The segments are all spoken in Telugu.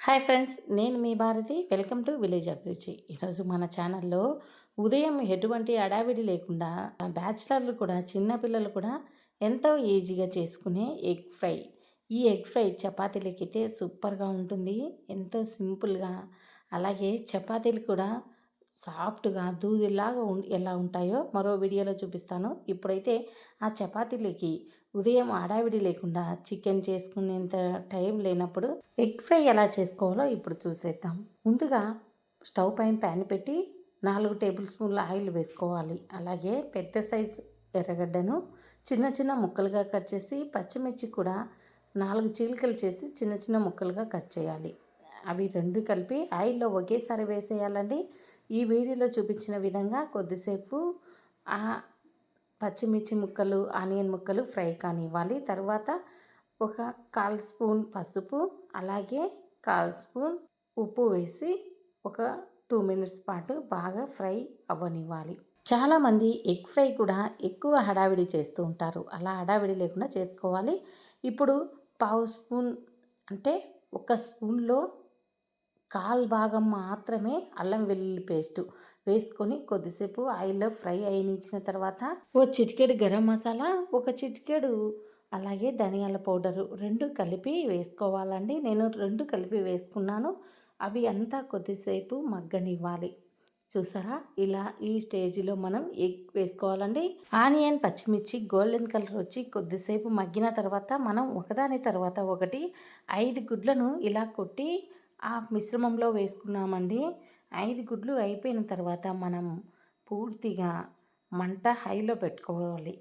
హాయ్ ఫ్రెండ్స్, నేను మీ భారతి. వెల్కమ్ టు విలేజ్ అభిరుచి. ఈరోజు మన ఛానల్లో ఉదయం ఎటువంటి హడావిడి లేకుండా బ్యాచిలర్లు కూడా చిన్నపిల్లలు కూడా ఎంతో ఈజీగా చేసుకునే ఎగ్ ఫ్రై. ఈ ఎగ్ ఫ్రై చపాతీలకైతే సూపర్గా ఉంటుంది. ఎంతో సింపుల్గా, అలాగే చపాతీలు కూడా సాఫ్ట్గా దూదిలాగా ఎలా ఉంటాయో మరో వీడియోలో చూపిస్తాను. ఇప్పుడైతే ఆ చపాతీలకి ఉదయం హడావిడి లేకుండా చికెన్ చేసుకునేంత టైం లేనప్పుడు ఎగ్ ఫ్రై ఎలా చేసుకోవాలో ఇప్పుడు చూసేద్దాం. ముందుగా స్టవ్ పైన ప్యాన్ పెట్టి 4 టేబుల్ స్పూన్ల ఆయిల్ వేసుకోవాలి. అలాగే పెద్ద సైజు ఎర్రగడ్డను చిన్న చిన్న ముక్కలుగా కట్ చేసి, పచ్చిమిర్చి కూడా 4 చీలికలు చేసి చిన్న చిన్న ముక్కలుగా కట్ చేయాలి. అవి రెండు కలిపి ఆయిల్లో ఒకేసారి వేసేయాలండి. ఈ వీడియోలో చూపించిన విధంగా కొద్దిసేపు ఆ పచ్చిమిర్చి ముక్కలు, ఆనియన్ ముక్కలు ఫ్రై కానివ్వాలి. తర్వాత ఒక 1/4 స్పూన్ పసుపు, అలాగే 1/4 స్పూన్ ఉప్పు వేసి ఒక 2 మినిట్స్ పాటు బాగా ఫ్రై అవ్వనివ్వాలి. చాలామంది ఎగ్ ఫ్రై కూడా ఎక్కువ హడావిడి చేస్తూ ఉంటారు. అలా హడావిడి లేకుండా చేసుకోవాలి. ఇప్పుడు 1/2 స్పూన్ అంటే ఒక స్పూన్లో 1/4 భాగం మాత్రమే అల్లం వెల్లుల్లి పేస్టు వేసుకొని కొద్దిసేపు ఆయిల్లో ఫ్రై అయినిచ్చిన తర్వాత ఓ చిటికెడు గరం మసాలా, ఒక చిటికెడు అలాగే ధనియాల పౌడరు 2 కలిపి వేసుకోవాలండి. నేను 2 కలిపి వేసుకున్నాను. అవి అంతా కొద్దిసేపు మగ్గనివ్వాలి. చూసారా, ఇలా ఈ స్టేజ్లో మనం ఎగ్ వేసుకోవాలండి. ఆనియన్, పచ్చిమిర్చి గోల్డెన్ కలర్ వచ్చి కొద్దిసేపు మగ్గిన తర్వాత మనం ఒకదాని తర్వాత ఒకటి 5 గుడ్లను ఇలా కొట్టి ఆ మిశ్రమంలో వేసుకున్నామండి. 5 గుడ్లు అయిపోయిన తర్వాత మనం పూర్తిగా మంట హైలో పెట్టుకోవాలి.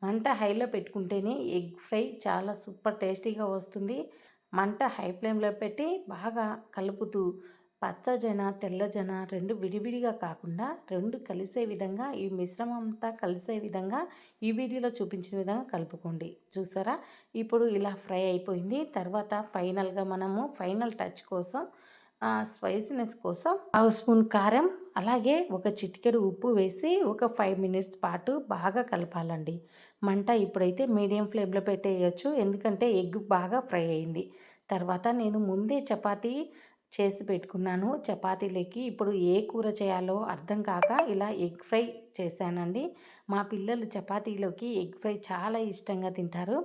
మంట హైలో పెట్టుకుంటేనే ఎగ్ ఫ్రై చాలా సూపర్ టేస్టీగా వస్తుంది. మంట హై ఫ్లేమ్లో పెట్టి బాగా కలుపుతూ పచ్చజొన్న, తెల్లజొన్న 2 విడివిడిగా కాకుండా 2 కలిసే విధంగా, ఈ మిశ్రమం అంతా కలిసే విధంగా ఈ వీడియోలో చూపించిన విధంగా కలుపుకోండి. చూసారా, ఇప్పుడు ఇలా ఫ్రై అయిపోయింది. తర్వాత ఫైనల్గా మనము ఫైనల్ టచ్ కోసం స్పైసీనెస్ కోసం 1/2 స్పూన్ కారం, అలాగే ఒక చిటికెడు ఉప్పు వేసి ఒక 5 మినిట్స్ పాటు బాగా కలపాలండి. మంట ఇప్పుడైతే మీడియం ఫ్లేమ్లో పెట్టేయచ్చు, ఎందుకంటే ఎగ్ బాగా ఫ్రై అయింది. తర్వాత నేను ముందే చపాతీ చేసి పెట్టుకున్నాను. చపాతీలకి ఇప్పుడు ఏ కూర చేయాలో అర్థం కాక ఇలా ఎగ్ ఫ్రై చేశానండి. మా పిల్లలు చపాతీలోకి ఎగ్ ఫ్రై చాలా ఇష్టంగా తింటారు.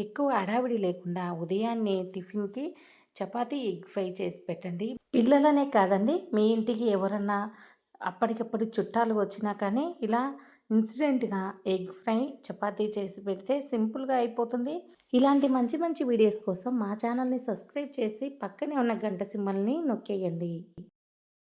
ఎక్కువ హడావిడి లేకుండా ఉదయాన్నే టిఫిన్కి చపాతీ ఎగ్ ఫ్రై చేసి పెట్టండి. పిల్లలనే కాదండి, మీ ఇంటికి ఎవరన్నా అప్పటికప్పుడు చుట్టాలు వచ్చినా కానీ ఇలా ఇన్స్టెంట్గా ఎగ్ ఫ్రై చపాతీ చేసి పెడితే సింపుల్గా అయిపోతుంది. ఇలాంటి మంచి మంచి వీడియోస్ కోసం మా ఛానల్ని సబ్స్క్రైబ్ చేసి పక్కనే ఉన్న గంట సింబల్ని నొక్కేయండి.